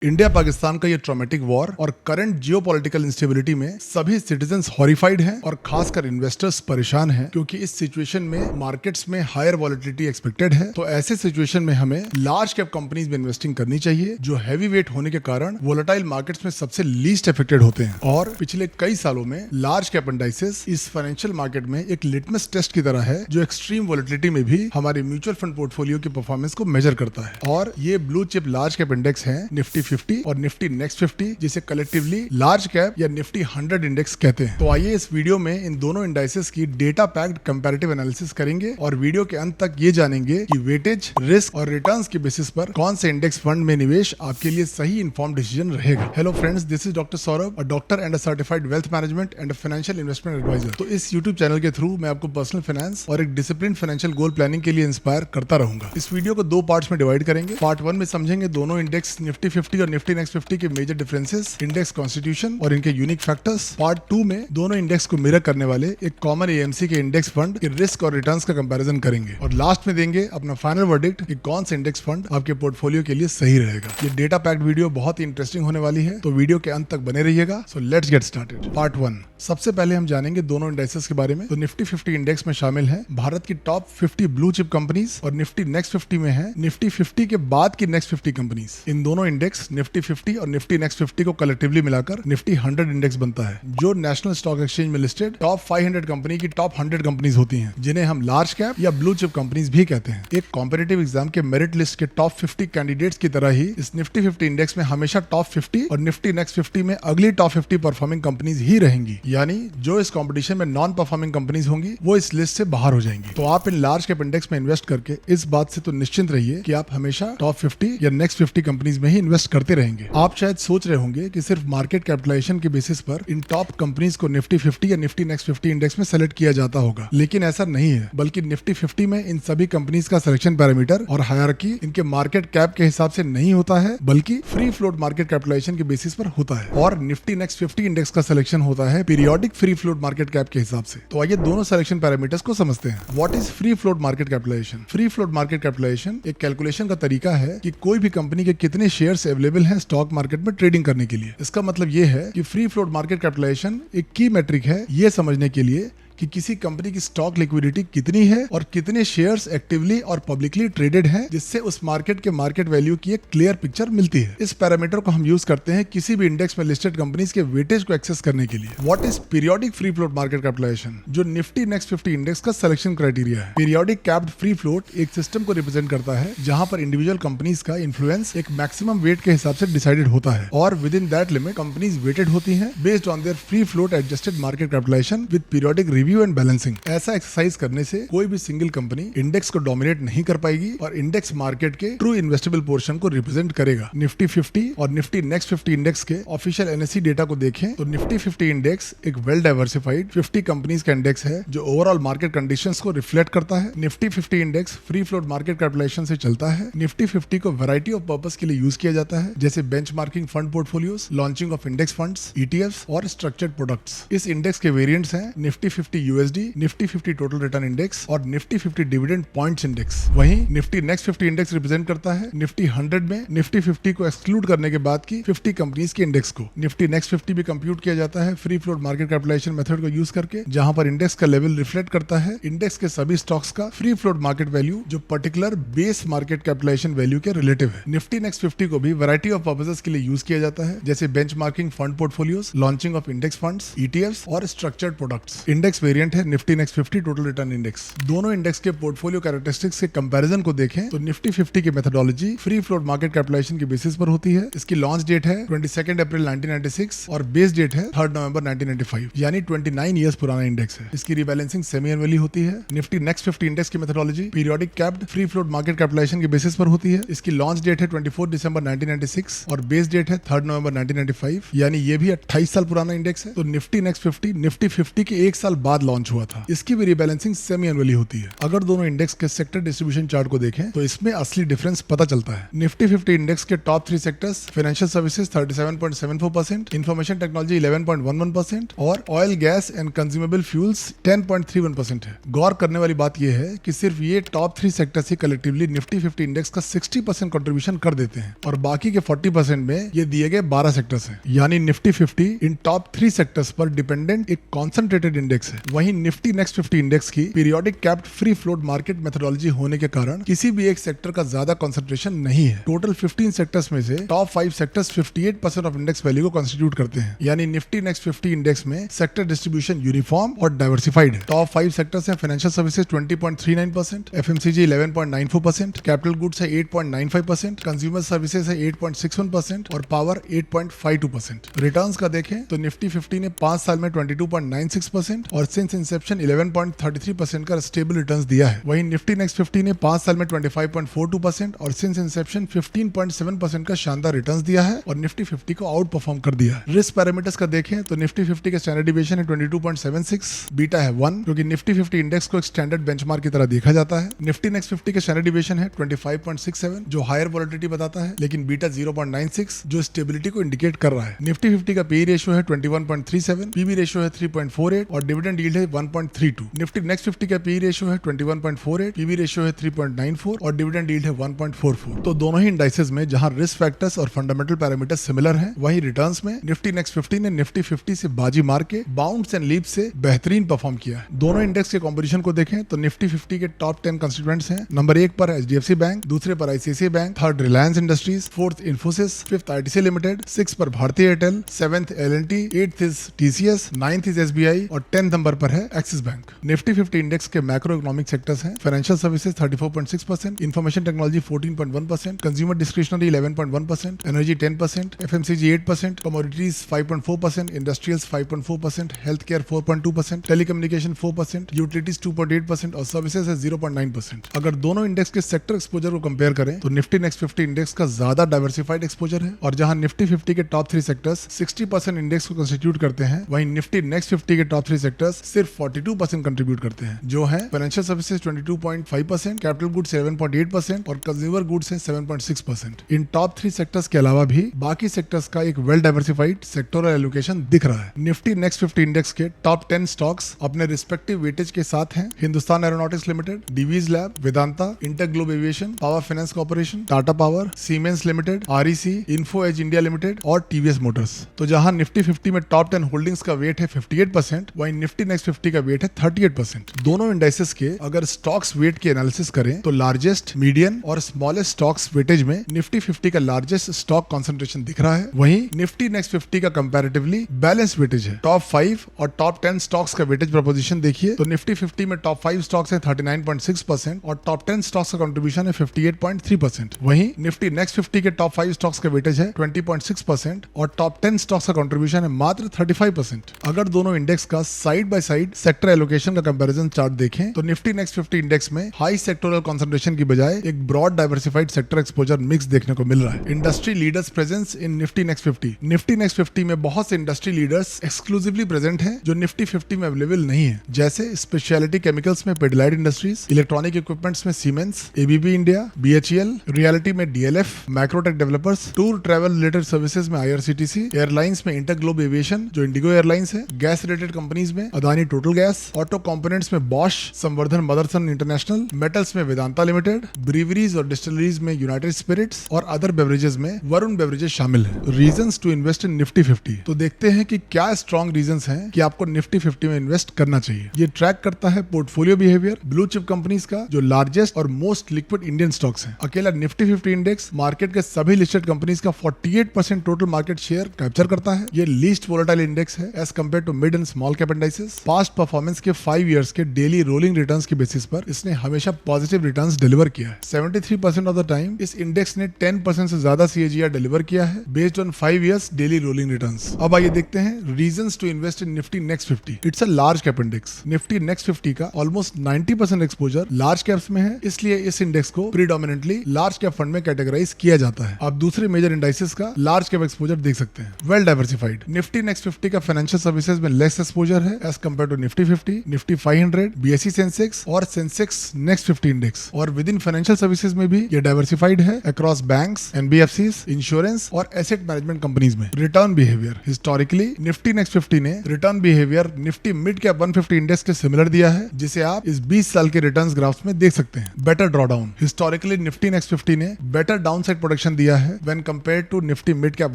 India Pakistan का ये traumatic war और करंट जियोपॉलिटिकल इंस्टेबिलिटी में सभी सिटीजंस हॉरिफाइड हैं और खासकर इन्वेस्टर्स परेशान हैं क्योंकि इस सिचुएशन में मार्केट्स में हायर वॉलेटिलिटी एक्सपेक्टेड है। तो ऐसे सिचुएशन में हमें लार्ज कैप कंपनीज में इन्वेस्टिंग करनी चाहिए जो हैवी वेट होने के कारण वोलेटाइल मार्केट्स में सबसे लीस्ट अफेक्टेड होते हैं। और पिछले कई सालों में लार्ज कैप इंडाइसेस इस फाइनेंशियल मार्केट में एक लिटमस टेस्ट की तरह है जो एक्सट्रीम वॉलेटिलिटी में भी हमारे म्यूचुअल फंड पोर्टफोलियो की परफॉर्मेंस को मेजर करता है। और ये blue chip large cap index है निफ्टी 50 और निफ्टी नेक्स्ट 50, जिसे कलेक्टिवली लार्ज कैप या निफ्टी 100 इंडेक्स कहते हैं। तो आइए इस वीडियो में इन दोनों इंडाइसेस की डेटा पैक्ड कंपैरेटिव एनालिसिस करेंगे और वीडियो के अंत तक ये जानेंगे कि वेटेज, रिस्क और रिटर्न्स के बेसिस पर कौन से इंडेक्स फंड में निवेश आपके लिए सही इन्फॉर्म डिसीजन रहेगा। Hello friends, this is doctor Saurabh, a doctor and a certified wealth management and financial investment advisor. तो इस यूट्यूब चैनल के थ्रू मैं आपको पर्सनल फाइनेंस और एक डिसिप्लिन फाइनेंशियल गोल प्लानिंग के लिए इंस्पायर करता रहूंगा। इस वीडियो को दो पार्ट्स में डिवाइड करेंगे। पार्ट 1 में समझेंगे दोनों इंडेक्स निफ्टी 50 और निफ्टी नेक्स्ट 50 के मेजर डिफरेंसेस, इंडेक्स कॉन्स्टिट्यूशन और इनके यूनिक फैक्टर्स। पार्ट 2 में दोनों इंडेक्स को मिरर करने वाले एक कॉमन एएमसी के इंडेक्स फंड के रिस्क और रिटर्न्स का कंपैरिजन करेंगे और लास्ट में देंगे अपना फाइनल वर्डिक्ट कि कौन सा इंडेक्स फंड आपके पोर्टफोलियो के लिए सही रहेगा। ये डेटा पैक्ड वीडियो बहुत ही इंटरेस्टिंग होने वाली है, तो वीडियो के अंत तक बने रहिएगा। So let's get started. Part 1, सबसे पहले हम जानेंगे दोनों इंडेक्सेस के बारे में। तो निफ्टी 50 इंडेक्स में शामिल है भारत की टॉप 50 ब्लू चिप कंपनीज और निफ्टी नेक्स्ट 50 में है निफ्टी 50 के बाद की नेक्स्ट 50 कंपनीज। इन दोनों इंडेक्स निफ्टी 50 और निफ्टी नेक्स्ट 50 को कलेक्टिवली मिलाकर निफ्टी 100 इंडेक्स बनता है, जो नेशनल स्टॉक एक्सचेंज में लिस्टेड टॉप 500 कंपनी की टॉप 100 कंपनीज होती हैं, जिन्हें हम लार्ज कैप या ब्लू चिप कंपनीज भी कहते हैं। एक कॉम्पिटिटिव एग्जाम के मेरिट लिस्ट के टॉप 50 कैंडिडेट्स की तरह ही इस निफ्टी 50 इंडेक्स में हमेशा टॉप 50 और निफ्टी नेक्स्ट 50 में अगली टॉप 50 परफॉर्मिंग कंपनीज ही रहेंगी, यानी जो इस कंपटीशन में नॉन परफॉर्मिंग कंपनीज होंगी वो इस लिस्ट से बाहर हो जाएंगी। तो आप इन लार्ज कैप इंडेक्स में इन्वेस्ट करके इस बात से तो निश्चिंत रहिए कि आप हमेशा टॉप 50 या नेक्स्ट 50 कंपनीज में ही इन्वेस्ट करते रहेंगे। आप शायद सोच रहे होंगे कि सिर्फ मार्केट कैपिटलाइजेशन के बेसिस पर इन टॉप कंपनीज को निफ्टी 50 या निफ्टी नेक्स्ट 50 इंडेक्स में सेलेक्ट किया जाता होगा, लेकिन ऐसा नहीं है। बल्कि निफ्टी 50 में इन सभी कंपनीज का सिलेक्शन पैरामीटर और हायरार्की इनके मार्केट कैप के हिसाब से नहीं होता है, बल्कि फ्री फ्लोट मार्केट कैपिटलाइजेशन के बेसिस पर होता है। और निफ्टी नेक्स्ट 50 इंडेक्स का सिलेक्शन होता है periodic free float market cap के हिसाब से। तो आइए दोनों सिलेक्शन पैरामीटर्स को समझते हैं। What is free float market capitalization? Free float market capitalization एक कैलकुलेशन का तरीका है कि कोई भी कंपनी के कितने शेयर्स अवेलेबल हैं स्टॉक मार्केट में ट्रेडिंग करने के लिए। इसका मतलब ये है कि फ्री फ्लोट मार्केट कैपिटलाइजेशन एक की मेट्रिक है ये समझने के लिए कि किसी कंपनी की स्टॉक लिक्विडिटी कितनी है और कितने शेयर्स एक्टिवली और पब्लिकली ट्रेडेड हैं, जिससे उस मार्केट के मार्केट वैल्यू की एक क्लियर पिक्चर मिलती है। इस पैरामीटर को हम यूज करते हैं किसी भी इंडेक्स में लिस्टेड कंपनीज के वेटेज को एक्सेस करने के लिए। What is periodic free float market capitalization? जो निफ्टी नेक्स्ट 50 इंडेक्स का सिलेक्शन क्राइटेरिया है। पीरियोडिक कैप्ड फ्री फ्लोट एक सिस्टम को रिप्रेजेंट करता है जहां पर इंडिविजुअल कंपनीज का इन्फ्लुएंस एक मैक्सिमम वेट के हिसाब से डिसाइडेड होता है और within that limit companies weighted होती हैं based on their free float adjusted market capitalisation with periodic review and balancing. ऐसा एक्सरसाइज करने से कोई भी सिंगल कंपनी इंडेक्स को डोमिनेट नहीं कर पाएगी और इंडेक्स मार्केट के ट्रू इन्वेस्टेबल पोर्शन को रिप्रेजेंट करेगा। निफ्टी 50 और निफ्टी नेक्स्ट 50 इंडेक्स के ऑफिशियल एनएसई डेटा को देखें तो निफ्टी 50 इंडेक्स एक वेल डाइवर्सिफाइड 50 कंपनीज का इंडेक्स है जो ओवरऑल मार्केट कंडीशंस को रिफ्लेक्ट करता है। Nifty 50 index free float market capitalisation से चलता है। निफ्टी 50 को वैरायटी ऑफ पर्पस के लिए यूज किया जाता है, जैसे benchmarking fund portfolios, launching of index funds, ETFs और स्ट्रक्चर्ड प्रोडक्ट्स। इस इंडेक्स के वेरिएंट्स हैं Nifty 50 USD, Nifty 50 total return index और निफ्टी 50 डिविडेंड पॉइंट्स इंडेक्स। वहीं निफ्टी नेक्स्ट 50 इंडेक्स रिप्रेजेंट करता है निफ्टी 100 में निफ्टी 50 को एक्सक्लूड करने के बाद की 50 कंपनीज के इंडेक्स को। निफ्टी नेक्स्ट 50 भी कंप्यूट किया जाता है free float market capitalization method को यूज करके, जहां पर इंडेक्स का लेवल रिफ्लेक्ट करता है इंडेक्स के सभी स्टॉक्स का फ्री फ्लोट मार्केट वैल्यू जो particular base market capitalization value के रिलेटिव है। निफ्टी नेक्स्ट 50 को भी वैरायटी ऑफ पर्पसेस के लिए यूज किया जाता है, जैसे benchmarking fund portfolios, launching of index funds, ETFs और स्ट्रक्चर्ड प्रोडक्ट्स। इंडेक्स वेरिएंट है Nifty next 50 total return index. दोनों इंडेक्स के पोर्टफोलियो कैरेक्टरिस्टिक्स के कंपैरिजन को देखें तो निफ्टी 50 की methodology free float market capitalization के बेसिस पर होती है। इसकी लॉन्च डेट है 22 अप्रैल 1996 और बेस डेट है 3 नवंबर 1995, यानी 29 इयर्स पुराना इंडेक्स है। इसकी रीबैलेंसिंग सेमी एनुअली होती है। निफ्टी नेक्स्ट 50 इंडेक्स की methodology periodic capped free float market capitalization के बेसिस पर होती है। इसकी लॉन्च डेट है 24 दिसंबर 1996 और बेस डेट है 3 नवंबर 1995, यानी ये भी 28 साल पुराना इंडेक्स है। तो निफ्टी नेक्स्ट 50 निफ्टी 50 के एक साल बाद लॉन्च हुआ था। इसकी भी रीबैलेंसिंग सेमी एनुअली होती है। अगर दोनों इंडेक्स के सेक्टर डिस्ट्रीब्यूशन चार्ट को देखें तो इसमें असली डिफरेंस पता चलता है। निफ्टी 50 इंडेक्स के top 3 sectors financial services 37.74%, information technology 11.11% और oil gas and consumable fuels 10.31% है। गौर करने वाली बात यह है कि सिर्फ ये टॉप 3 सेक्टर्स ही कलेक्टिवली निफ्टी 50 इंडेक्स का 60% कंट्रीब्यूशन कर देते हैं और बाकी के 40% में ये दिए गए 12 सेक्टर्स हैं। यानी निफ्टी 50 इन टॉप 3 सेक्टर्स पर डिपेंडेंट एक कॉन्सेंट्रेटेड इंडेक्स है। वहीं निफ्टी नेक्स्ट 50 इंडेक्स की periodic capped free float market methodology होने के कारण किसी भी एक सेक्टर का ज्यादा कंसंट्रेशन नहीं है। टोटल 15 सेक्टर्स में से top 5 sectors 58% of index value को कंस्टिट्यूट करते हैं। यानी निफ्टी नेक्स्ट 50 इंडेक्स में सेक्टर डिस्ट्रीब्यूशन यूनिफॉर्म और डाइवर्सिफाइड है। टॉप 5 सेक्टर्स हैं financial services 20.39%, FMCG 11.94%, capital goods है 8.95%, कंज्यूमर सर्विसेज है 8.61% और पावर 8.52%। रिटर्न्स का देखें तो निफ्टी 50 ने 5 साल में 22.96% और सिंस इंसेप्शन 11.33% का स्टेबल रिटर्न्स दिया है। वहीं निफ्टी नेक्स्ट 50 ने 5 साल में 25.42% और सिंस इंसेप्शन 15.7% का शानदार रिटर्न्स दिया है और निफ्टी 50 को आउट परफॉर्म कर दिया है। रिस्क पैरामीटर्स का देखें तो निफ्टी 50 के स्टैंडर्ड डिविएशन है 22.76, बीटा है 1 क्योंकि निफ्टी 50 इंडेक्स को एक स्टैंडर्ड बेंचमार्क की तरह देखा जाता है। निफ्टी नेक्स्ट 50 के स्टैंडर्ड डिविएशन है 25.67 जो हायर वोलेटिलिटी बताता है, लेकिन बीटा 0.96 जो स्टेबिलिटी को इंडिकेट कर रहा है। निफ्टी 50 का पी रेशियो है 21.37, पीबी रेशियो है 3.48 और डिविडेंड यील्ड है 1.32। निफ्टी नेक्स्ट 50 का पी रेशियो है 21.48, पीबी रेशियो है 3.94 और डिविडेंड यील्ड है 1.44। तो दोनों ही इंडाइसेस में जहां रिस्क फैक्टर्स और फंडामेंटल पैरामीटर्स सिमिलर हैं, वहीं रिटर्न्स में निफ्टी नेक्स्ट 50 ने निफ्टी 50 से बाजी मार के बाउंड्स एंड लीप से बेहतरीन परफॉर्म किया है। दोनों इंडेक्स के कॉम्पोजिशन को देखें तो निफ्टी 50 के टॉप 10 कंस्टिट्यूएंट्स हैं। नंबर 1 पर एचडीएफसी बैंक, दूसरे पर ICICI bank, third Reliance industries, fourth Infosys, fifth ITC limited, 6 पर भारतीय Airtel, 7th L&T, 8th is TCS, 9th is SBI और 10th नंबर पर है एक्सिस बैंक। निफ्टी 50 इंडेक्स के मैक्रो इकोनॉमिक सेक्टर्स हैं financial services 34.6%, information technology 14.1%, consumer discretionary 11.1%, energy 10%, FMCG 8%, commodities 5.4%, industrials 5.4%, health care 4.2%, telecommunication 4%, utilities 2.8% और services है 0.9%। अगर दोनों index के सेक्टर एक्सपोजर को कंपेयर करें तो निफ्टी नेक्स्ट 50 इंडेक्स का ज्यादा डाइवर्सिफाइड एक्सपोजर है और जहां निफ्टी 50 के टॉप 3 सेक्टर्स 60% इंडेक्स को कंस्टिट्यूट करते हैं, वहीं निफ्टी नेक्स्ट 50 के टॉप 3 सेक्टर्स सिर्फ 42% कंट्रीब्यूट करते हैं, जो है फाइनेंशियल सर्विसेज 22.5%, कैपिटल गुड्स 11.8% और कंज्यूमर गुड्स है 7.6%। इन टॉप 3 सेक्टर्स के अलावा भी बाकी सेक्टर्स का एक वेल डाइवर्सिफाइड सेक्टोरल एलोकेशन दिख रहा है। निफ्टी नेक्स्ट 50 इंडेक्स के टॉप 10 स्टॉक्स अपने रिस्पेक्टिव वेटेज के साथ हैं Hindustan Aeronautics Limited, Divis lab, Vedanta, InterGlobe Aviation, Power Finance Corporation, Tata Power, Siemens Limited, REC, Info Edge India Limited और टीवीएस मोटर्स। तो जहां निफ्टी 50 में टॉप 10 होल्डिंग्स का वेट है 58%, वहीं निफ्टी नेक्स्ट 50 का वेट है 38%। दोनों इंडाइसेस के अगर स्टॉक्स वेट की एनालिसिस करें तो लार्जेस्ट, मीडियम और स्मॉलेस्ट स्टॉक्स वेटेज में निफ्टी 50 का लार्जेस्ट स्टॉक कॉन्सेंट्रेशन दिख रहा है, वहीं निफ्टी नेक्स्ट 50 का कंपैरेटिवली बैलेंस वेटेज है। टॉप 5 और टॉप 10 स्टॉक्स का वेटेज प्रोपोजिशन देखिए तो निफ्टी 50 में टॉप 5 स्टॉक्स है 39.6% और टॉप 10 स्टॉक्स का कंट्रीब्यूशन है 58.3%। वहीं निफ्टी नेक्स्ट 50 के टॉप 5 स्टॉक्स का वेटेज है 20.6% और टॉप 10 स्टॉक्स का कंट्रीब्यूशन है मात्र 35%। अगर दोनों इंडेक्स का side by side sector allocation का कंपैरिजन चार्ट देखें तो निफ्टी नेक्स्ट 50 इंडेक्स में हाई सेक्टोरल कंसंट्रेशन की बजाय एक broad diversified sector exposure mix देखने को मिल रहा है। Industry leaders presence in Nifty next 50। Nifty next 50 में बहुत से इंडस्ट्री लीडर्स एक्सक्लूसिवली प्रेजेंट हैं जो निफ्टी 50 में अवेलेबल नहीं है, जैसे स्पेशलिटी केमिकल्स में पिडिलाइट इंडस्ट्रीज, इलेक्ट्रॉनिक इक्विपमेंट्स में Siemens, ABB India, BHEL, reality में DLF, Macrotech Developers, tour travel related services में आईआरसीटीसी, एयरलाइंस में इंटरग्लोब एविएशन जो इंडिगो एयरलाइंस है, गैस रिलेटेड कंपनीज में Adani Total Gas, auto components में Bosch, Samvardhana Motherson international, metals में Vedanta limited, ब्रीवरीज और डिस्टिलरीज में यूनाइटेड स्पिरिट्स और अदर बेवरेजेस में वरुण बेवरेजेस शामिल है। Reasons to invest in Nifty 50। तो देखते हैं कि क्या स्ट्रॉन्ग रीजंस हैं कि आपको निफ्टी 50 में इन्वेस्ट करना चाहिए। ये ट्रैक करता है portfolio behaviour blue chip companies का जो लार्जेस्ट और मोस्ट लिक्विड इंडियन स्टॉक्स हैं। अकेला निफ्टी 50 इंडेक्स मार्केट के सभी लिस्टेड कंपनीज का 48% टोटल मार्केट शेयर कैप्चर करता है। ये लीस्ट वोलेटाइल इंडेक्स है as compare to mid and small cap indices. Past performance के 5 इयर्स के डेली रोलिंग रिटर्न्स के बेसिस पर इसने हमेशा पॉजिटिव रिटर्न्स डिलीवर किया है। 73% ऑफ द टाइम इस इंडेक्स ने 10% से ज्यादा CAGR डिलीवर किया है based on 5 years daily rolling returns. अब आइए देखते हैं reasons to invest in Nifty next 50। It's a large cap index. Nifty next 50 का ऑलमोस्ट 90% एक्सपोजर लार्ज कैप्स में है, इसलिए इस इंडेक्स को प्रीडोमिनेंटली लार्ज कैप फंड में कैटेगराइज किया जाता है। आप दूसरे मेजर इंडाइसेस का लार्ज कैप एक्सपोजर देख सकते हैं। Well diversified. निफ्टी नेक्स्ट 50 का फाइनेंशियल सर्विसेज में लेस एक्सपोजर है as compare to Nifty 50, Nifty 500, BSE Sensex और सेंसेक्स नेक्स्ट 50 इंडेक्स। और विद इन फाइनेंशियल सर्विसेज में भी ये डाइवर्सिफाइड है अक्रॉस बैंक्स, NBFCs, इंश्योरेंस और एसेट मैनेजमेंट कंपनीज में। Return behaviour, historically Nifty next 50 ने return behaviour Nifty mid cap 150 index के सिमिलर दिया है, जिसे आप इस 20 साल के रिटर्न्स ग्राफ्स में देख सकते हैं। Better drawdown, historically Nifty next 50 ने बेटर डाउनसाइड प्रोटेक्शन दिया है when compared to Nifty mid cap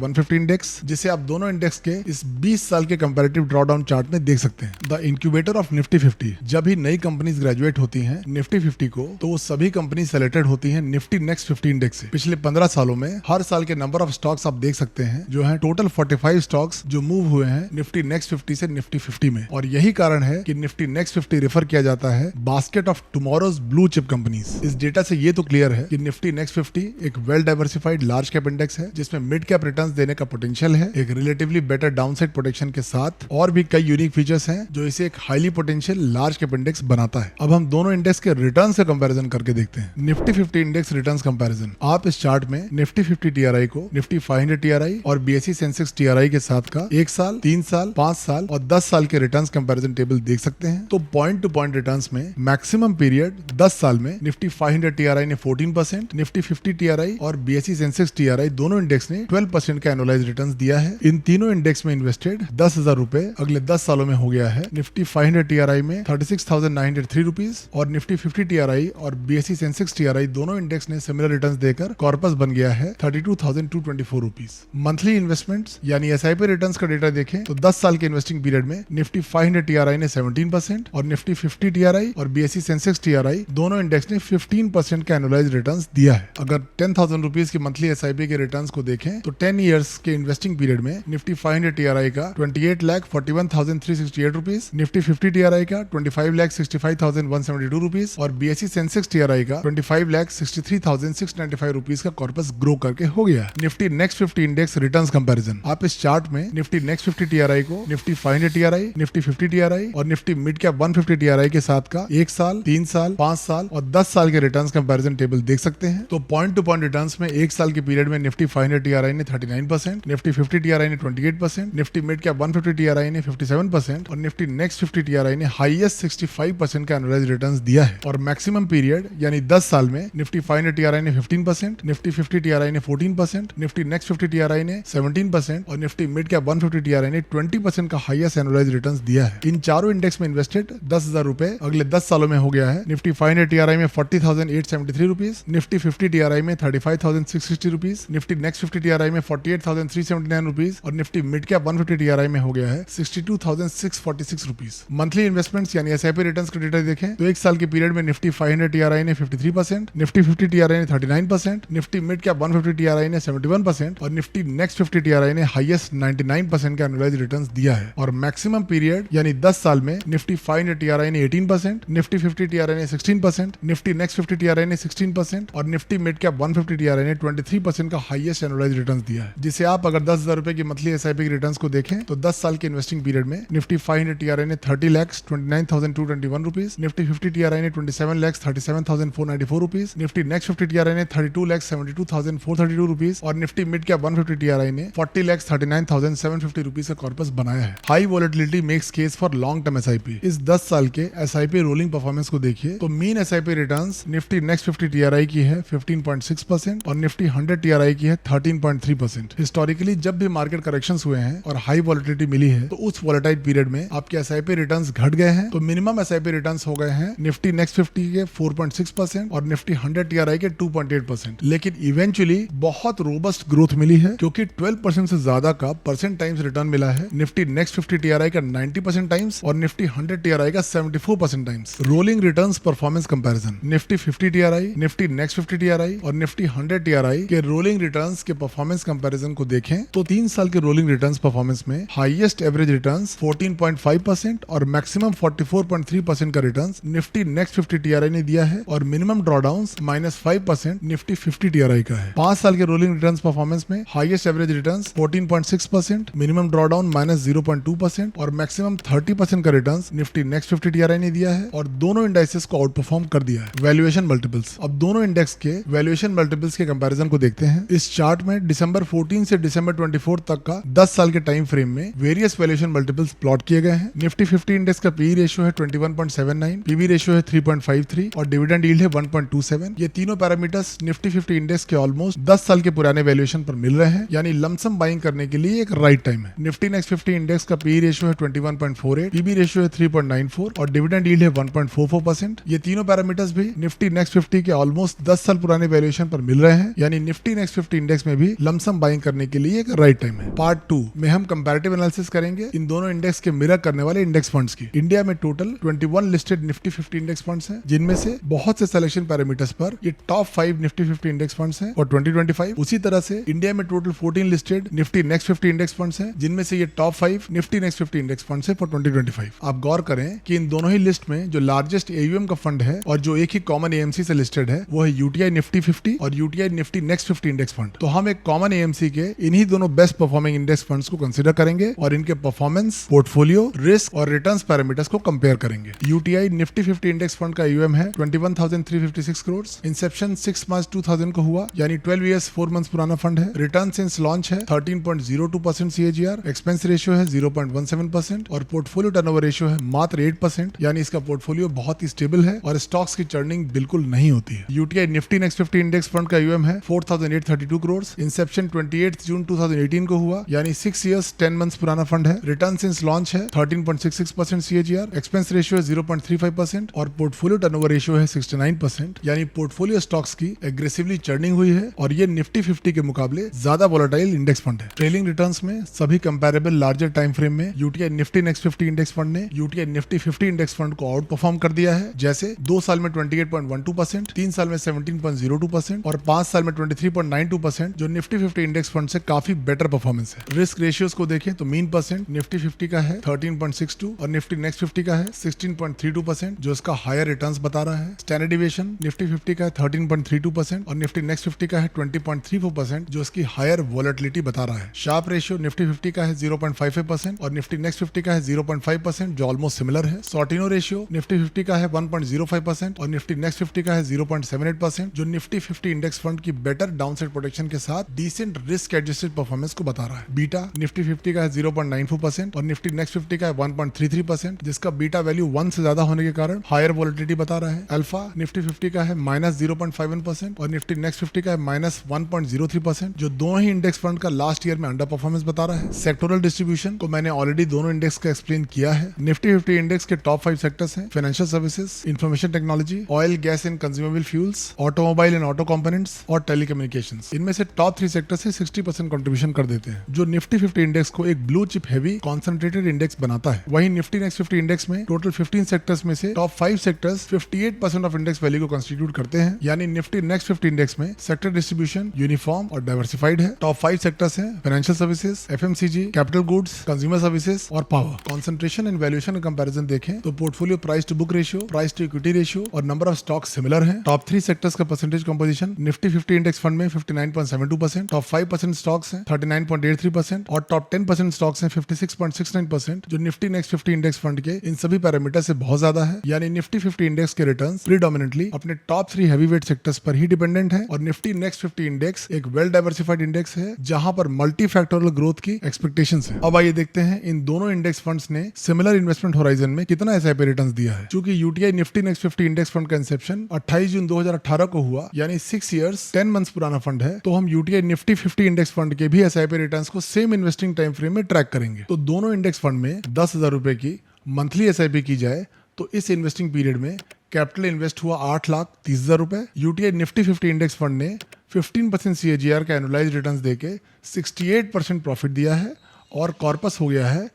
150 index, जिसे आप दोनों इंडेक्स के इस 20 साल के कंपैरेटिव ड्रॉडाउन चार्ट में देख सकते हैं। द इंक्यूबेटर ऑफ निफ्टी 50, जब भी नई कंपनीज ग्रेजुएट होती हैं निफ्टी 50 को, तो वो सभी कंपनी सेलेक्टेड होती हैं निफ्टी नेक्स्ट 50 इंडेक्स से। पिछले 15 सालों में हर साल के नंबर ऑफ स्टॉक्स आप देख सकते हैं, जो है टोटल 45 स्टॉक्स जो मूव हुए हैं निफ्टी नेक्स्ट 50 से निफ्टी 50 में। और यही कारण है कि निफ्टी नेक्स्ट 50 रेफर किया जाता है basket of tomorrow's blue chip companies. इस डेटा से ये तो क्लियर है कि निफ्टी नेक्स्ट 50 एक well diversified large cap index है, जिसमें मिड कैप रिटर्न्स देने का पोटेंशियल है, एक रिलेटिवली बेटर डाउनसाइड प्रोटेक्शन के साथ। और भी कई यूनिक फीचर्स हैं जो इसे एक highly potential large cap index बनाता है। अब हम दोनों इंडेक्स के रिटर्न से कंपैरिजन करके देखते हैं। Nifty 50 index returns comparison. आप इस चार्ट में निफ्टी 50 TRI को निफ्टी 500 TRI और BSE सेंसेक्स TRI के साथ का 1 साल, 3 साल, 5 साल और 10 साल के रिटर्न्स कंपैरिजन टेबल देख सकते हैं। तो पॉइंट टू पॉइंट रिटर्न्स में मैक्सिमम पीरियड 10 साल में निफ्टी 500 TRI ने 14%, निफ्टी 50 TRI और BSE सेंसेक्स TRI दोनों इंडेक्स ने 12% का एनुअलाइज्ड रिटर्न्स दिया है। इन तीनों इंडेक्स में इन्वेस्टेड 10,000 रुपए अगले 10 सालों में हो गया है। निफ्टी 500 TRI में 36,903 रुपीज और निफ्टी 50 TRI और BSE सेंसेक्स TRI दोनों इंडेक्स ने सिमिलर रिटर्न्स देकर कॉर्पस बन गया है 32,224 रुपीज। मंथली इन्वेस्टमेंट्स यानी SIP रिटर्न्स का डेटा देखें तो 10 साल के इन्वेस्टिंग पीरियड में निफ्टी 500 TRI ने 17% और निफ्टी 50 TRI और BSE सेंसेक्स TRI दोनों इंडेक्स ने 15% का एनुअलाइज्ड रिटर्न्स दिया है। अगर 10,000 रुपीज की मंथली SIP के रिटर्न्स को देखें तो 10 इयर्स के इन्वेस्टिंग पीरियड में निफ्टी 500 TRI का 28,41,368 रुपीज, निफ्टी 50 TRI का 25,65,172 रुपीज और BSE सेंसेक्स TRI का 25,63,695 रुपीज का कॉर्पस ग्रो करके हो गया। Nifty next 50 index returns comparison. आप इस चार्ट में निफ्टी नेक्स्ट 50 TRI को निफ्टी 500 TRI, निफ्टी 50 TRI और निफ्टी मिड कैप 150 TRI के साथ का 1 साल, 3 साल, 5 साल और 10 साल के रिटर्न्स कंपैरिजन टेबल देख सकते हैं। तो पॉइंट टू पॉइंट रिटर्न्स में 1 साल के पीरियड में निफ्टी 500 TRI ने 39%, निफ्टी 50 TRI ने 28%, निफ्टी मिड कैप 150 TRI ने 57% और निफ्टी नेक्स्ट 50 TRI ने हाईएस्ट 65% का एनुअलाइज्ड रिटर्न्स दिया है। और मैक्सिमम पीरियड यानी 10 साल में निफ्टी 500 TRI ने 15%, निफ्टी 50 TRI ने 14%, निफ्टी नेक्स्ट 50 TRI ने 17% और निफ्टी मिड कैप 150 TRI ने 20% का हाईएस्ट एनुअलाइज्ड रिटर्न्स दिया है। इन चारों इंडेक्स में इन्वेस्टेड 10,000 रुपए अगले 10 सालों में हो गया है। निफ्टी 500 TRI में 40,873 रुपीज, निफ्टी 50 TRI में 35,660 रुपीज, निफ्टी नेक्स्ट 50 TRI में 48,379 रुपीज और निफ्टी मिड कैप 150 TRI में हो गया है 62,646 रुपीज। मंथली इन्वेस्टमेंट्स यानी SIP रिटर्न्स का डेटा देखें तो 1 साल के पीरियड में निफ्टी 500 TRI ने 53%, निफ्टी 50 TRI ने 39%, निफ्टी मिड कैप 150 TRI ने 71% और निफ्टी नेक्स्ट 50 TRI ने हाईएस्ट 99% का एनुअलाइज्ड रिटर्न्स दिया है। और मैक्सिमम पीरियड यानी 10 साल में निफ्टी 500 TRI ने 18%, निफ्टी 50 TRI ने 16%, निफ्टी नेक्स्ट 50 TRI ने 16% और निफ्टी मिड कैप 150 TRI ने 23% का हाईएस्ट एनुअलाइज्ड रिटर्न्स दिया है। जिसे आप अगर 10,000 रुपए की मंथली SIP के रिटर्न्स को देखें तो 10 साल के इन्वेस्टिंग पीरियड में निफ्टी 500 TRI ने 30,29,221 रुपीज, निफ्टी 50 TRI ने 27,37,494 रुपीज, निफ्टी नेक्स्ट 50 TRI ने 32,72,432 रुपीज और निफ्टी मिड कैप 150 TRI ने 40,39,750 रुपीज का कॉर्पस बनाया है। High volatility makes case for long term SIP। इस 10 साल के SIP रोलिंग परफॉर्मेंस को देखिए तो mean SIP returns Nifty next 50 TRI की है 15.6% और निफ्टी 100 TRI की है 13.3%। हिस्टोरिकली जब भी मार्केट करेक्शंस हुए हैं और हाई वोलेटिलिटी मिली है तो उस वोलेटाइल पीरियड में आपके SIP रिटर्न्स घट गए हैं। तो मिनिमम SIP रिटर्न्स हो गए हैं निफ्टी नेक्स्ट 50 के 4.6% और निफ्टी 100 TRI के 2.8%। लेकिन इवेंचुअली बहुत रोबस्ट ग्रोथ मिली है क्योंकि 12% से ज्यादा का परसेंट टाइम्स रिटर्न मिला है। निफ्टी नेक्स्ट 50 TRI का 90% टाइम्स और निफ्टी 100 TRI का 74% times. Rolling returns performance comparison. Nifty 50 TRI, Nifty next 50 TRI और निफ्टी 100 TRI के रोलिंग रिटर्न्स के परफॉर्मेंस कंपैरिजन को देखें तो 3 साल के रोलिंग रिटर्न्स परफॉर्मेंस में हाईएस्ट एवरेज रिटर्न्स 14.5% और मैक्सिमम 44.3% का रिटर्न्स निफ्टी नेक्स्ट 50 TRI ने दिया है और मिनिमम ड्रॉडाउन्स -5% निफ्टी 50 TRI का है। 5 साल के रोलिंग रिटर्न्स परफॉर्मेंस में highest average returns 14.6%, minimum drawdown -0.2% और मैक्सिमम 30% का रिटर्न्स निफ्टी नेक्स्ट 50 TRI ने दिया है और दोनों इंडाइसेस को आउट परफॉर्म कर दिया है। Valuation multiples. अब दोनों इंडेक्स के वैल्यूएशन मल्टीपल्स के कंपैरिजन को देखते हैं। इस चार्ट में दिसंबर 14 से दिसंबर 24 तक का 10 साल के टाइम फ्रेम में वेरियस वैल्यूएशन मल्टीपल्स प्लॉट किए गए हैं। निफ्टी 50 इंडेक्स का पी रेशियो है 21.79, पीबी रेशियो है 3.53 और डिविडेंड यील्ड है 1.27। ये तीनों पैरामीटर्स निफ्टी 50 इंडेक्स के ऑलमोस्ट 10 साल के पुराने वैल्यूएशन पर मिल रहे हैं, यानी लमसम बाइंग करने के लिए एक राइट टाइम है। निफ्टी नेक्स्ट 50 इंडेक्स का पी रेशियो है 21.48, पीबी रेशियो है 3.94 और डिविडेंड यील्ड है 1.44%। ये तीनों पैरामीटर्स भी निफ्टी नेक्स्ट 50 के ऑलमोस्ट 10 साल पुराने वैल्यूएशन पर मिल रहे हैं, यानी निफ्टी नेक्स्ट 50 इंडेक्स में भी लमसम बाइंग करने के लिए एक राइट टाइम है। पार्ट 2 में हम कंपैरेटिव एनालिसिस करेंगे इन दोनों इंडेक्स के मिरर करने वाले इंडेक्स फंड्स की। इंडिया में total 21 listed Nifty 50 index funds हैं, जिनमें से बहुत से सिलेक्शन पैरामीटर्स पर ये टॉप 5 निफ्टी 50 इंडेक्स फंड्स हैं और 2025। उसी तरह से इंडिया में total 14 listed Nifty next 50 index funds हैं, जिनमें से ये top 5 Nifty next 50 index funds हैं फॉर 2025। आप गौर करें कि इन दोनों ही लिस्ट में जो लार्जेस्ट एयूएम का फंड है और जो एक ही कॉमन एएमसी से लिस्टेड है वो है यूटीआई निफ्टी 50 और UTI Nifty next 50 index fund. तो हम एक कॉमन एएमसी के इन्हीं दोनों बेस्ट परफॉर्मिंग इंडेक्स फंड्स को कंसीडर करेंगे और इनके परफॉर्मेंस, पोर्टफोलियो, रिस्क और रिटर्न्स पैरामीटर्स को कंपेयर करेंगे। यूटीआई निफ्टी 50 इंडेक्स फंड का यूएम है 21,356 करोड़। इंसेप्शन 6 मार्च 2000 को हुआ, यानी 12 इयर्स 4 मंथ्स पुराना फंड है। रिटर्न सिंस लॉन्च है 13.02% CAGR, एक्सपेंस रेशियो है 0.17% और पोर्टफोलियो टर्नओवर रेशियो है मात्र 8%, यानी इसका पोर्टफोलियो बहुत ही स्टेबल है और स्टॉक्स की चर्निंग बिल्कुल नहीं होती है। UTI Nifty next 50 index fund का यूएम है 4,832 करोड़। इंसेप्शन 28 जून 2018 को हुआ, यानी 6 इयर्स 10 मंथ्स पुराना फंड है। रिटर्न सिंस लॉन्च है 13.66% CAGR, एक्सपेंस रेशियो है 0.35% और पोर्टफोलियो टर्नओवर रेशियो है 69%, यानी पोर्टफोलियो स्टॉक्स की एग्रेसिवली चर्निंग हुई है और ये निफ्टी 50 के मुकाबले ज्यादा वोलेटाइल इंडेक्स फंड है। ट्रेलिंग रिटर्न्स में सभी कंपैरेबल लार्जर टाइम फ्रेम में UTI Nifty next 50 index fund ने यूटीआई निफ्टी 50 इंडेक्स फंड को आउट परफॉर्म कर दिया है। जैसे 2 साल में 28.12%, 3 साल में 17.02% और 5 साल में 23.92%, जो निफ्टी 50 इंडेक्स फंड से काफी बेटर परफॉर्मेंस है। रिस्क रेशियोज को देखें तो मीन परसेंट निफ्टी 50 का है 13.62 और निफ्टी नेक्स्ट 50 का है 16.32%, जो इसका हायर रिटर्न्स बता रहा है। स्टैंडर्ड डिविएशन निफ्टी 50 का है 13.32% और निफ्टी नेक्स्ट 50 का है 20.34%, जो इसकी हायर वोलेटिलिटी बता रहा है। शार्प रेशियो निफ्टी 50 का है 0.55% और निफ्टी नेक्स्ट 50 का है 0.5%, जो ऑलमोस्ट सिमिलर है। सॉर्टिनो रेशियो निफ्टी 50 का है 1.05% और निफ्टी नेक्स्ट 50 का है 0.78%, जो निफ्टी 50 इंडेक्स फंड की बेटर डाउनसाइड प्रोटेक्शन के साथ डिसेंट रिस्क एडजस्टेड परफॉर्मेंस को बता रहा है। बीटा निफ्टी 50 का है 0.94% और निफ्टी नेक्स्ट 50 का है 1.33%, जिसका बीटा वैल्यू 1 से ज्यादा होने के कारण हायर वोलेटिलिटी बता रहा है। अल्फा निफ्टी 50 का है -0.51% और निफ्टी नेक्स्ट 50 का है -1.03%, जो दोनों ही इंडेक्स फंड का लास्ट ईयर में अंडर परफॉर्मेंस बता रहा है। सेक्टोरल डिस्ट्रीब्यूशन को मैंने ऑलरेडी दोनों इंडेक्स का एक्सप्लेन किया है। निफ्टी 50 इंडेक्स के टॉप 5 सेक्टर्स हैं financial services, information technology, oil gas and consumable fuels, automobile and auto components और टेलीकम्युनिकेशंस। इनमें से टॉप 3 सेक्टर से 60% कंट्रीब्यूशन कर देते हैं, जो निफ्टी 50 इंडेक्स को एक blue chip heavy concentrated index बनाता है। वहीं निफ्टी नेक्स्ट 50 इंडेक्स में टोटल 15 सेक्टर्स में से top 5 sectors 58% of index value को कंस्टिट्यूट करते हैं, यानी निफ्टी नेक्स्ट 50 इंडेक्स में सेक्टर डिस्ट्रीब्यूशन यूनिफॉर्म और डाइवर्सिफाइड है। टॉप 5 सेक्टर्स हैं financial services, FMCG, capital goods, consumer services और पावर। कॉन्सेंट्रेशन एंड वैल्यूएशन का कंपैरिजन देखें तो portfolio price to book ratio, price to equity ratio और नंबर ऑफ स्टॉक्स सिमिलर हैं। Top 3 sectors का percentage composition Nifty 50 index fund में 59.72%, top 5% stocks हैं 39.83% और टॉप 10% स्टॉक्स हैं 56.69%, जो निफ्टी नेक्स्ट 50 इंडेक्स फंड के इन सभी पैरामीटर से बहुत ज्यादा है। यानी निफ्टी 50 इंडेक्स के रिटर्न्स प्रीडोमिनेंटली अपने टॉप 3 हैवीवेट सेक्टर्स पर ही डिपेंडेंट है और निफ्टी नेक्स्ट 50 इंडेक्स एक वेल डाइवर्सिफाइड इंडेक्स है जहां पर मल्टी फैक्टोरियल ग्रोथ की एक्सपेक्टेशंस है। अब आइए देखते हैं इन दोनों इंडेक्स फंड्स ने सिमिलर इन्वेस्टमेंट होराइजन में कितना एसआईपी रिटर्न्स दिया है। चूंकि UTI Nifty next 50 index fund का इंसेप्शन 28 जून 2018 को हुआ, यानी 6 इयर्स 10 मंथ्स पुराना फंड है, तो हम यूटीआई निफ्टी 50 इंडेक्स फंड के भी एसआईपी रिटर्न्स को सेम इन्वेस्टिंग टाइम फ्रेम में ट्रैक करेंगे। तो दोनों इंडेक्स फंड में 10,000 रुपए की मंथली एसआईपी की जाए तो इस इन्वेस्टिंग पीरियड में कैपिटल इन्वेस्ट हुआ 8,30,000 रुपए। यूटीआई निफ्टी 50 इंडेक्स फंड ने 15% CAGR का एनुअलाइज रिटर्न्स देके 68% प्रॉफिट दिया है और कॉर्पस हो गया है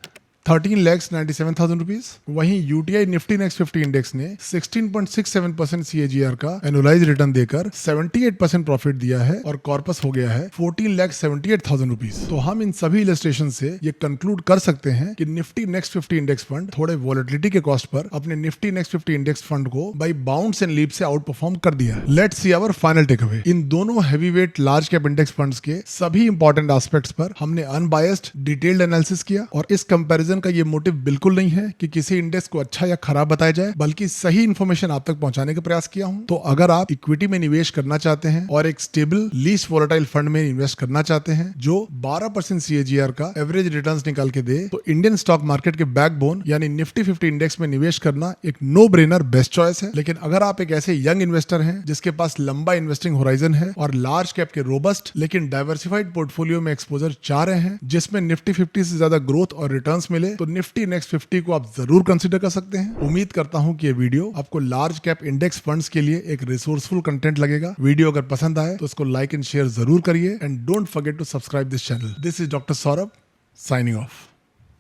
13,97,000 रुपीज। वहीं यूटीआई निफ्टी नेक्स्ट 50 इंडेक्स ने 16.67% CAGR का एनुअलाइज रिटर्न देकर 78% प्रॉफिट दिया है और कॉर्पस हो गया है 14,78,000 रुपीज। तो हम इन सभी इलस्ट्रेशन से ये कंक्लूड कर सकते हैं कि निफ्टी नेक्स्ट 50 इंडेक्स फंड थोड़े वॉलेटिलिटी के कॉस्ट पर अपने निफ्टी नेक्स्ट 50 इंडेक्स फंड को बाई बाउंड्स एंड लीप से आउट परफॉर्म कर दिया है। Let's see our final takeaway. इन दोनों heavyweight large cap index funds के सभी इंपॉर्टेंट एस्पेक्ट्स पर हमने अनबायस्ड डिटेल्ड एनालिसिस किया और इस कंपैरिजन कंपैरिजन का ये मोटिव बिल्कुल नहीं है कि किसी इंडेक्स को अच्छा या खराब बताया जाए, बल्कि सही इन्फॉर्मेशन आप तक पहुंचाने का प्रयास किया हूं। तो अगर आप इक्विटी में निवेश करना चाहते हैं और एक स्टेबल लीस्ट वोलेटाइल फंड में इन्वेस्ट करना चाहते हैं जो 12% CAGR का एवरेज रिटर्न्स निकाल के दे, तो इंडियन स्टॉक मार्केट के बैकबोन यानी निफ्टी 50 इंडेक्स में निवेश करना एक नो ब्रेनर बेस्ट चॉइस है। लेकिन अगर आप एक ऐसे यंग इन्वेस्टर हैं जिसके पास लंबा इन्वेस्टिंग होराइजन है और लार्ज कैप के रोबस्ट लेकिन डाइवर्सिफाइड पोर्टफोलियो में एक्सपोजर चाह रहे हैं जिसमें निफ्टी 50 से ज्यादा ग्रोथ और रिटर्न्स मिले, तो निफ्टी नेक्स्ट 50 को आप जरूर कंसीडर कर सकते हैं। उम्मीद करता हूं कि ये वीडियो आपको लार्ज कैप इंडेक्स फंड्स के लिए एक रिसोर्सफुल कंटेंट लगेगा। वीडियो अगर पसंद आए तो इसको लाइक एंड शेयर जरूर करिए and don't forget to subscribe this channel. This is doctor Saurabh signing of.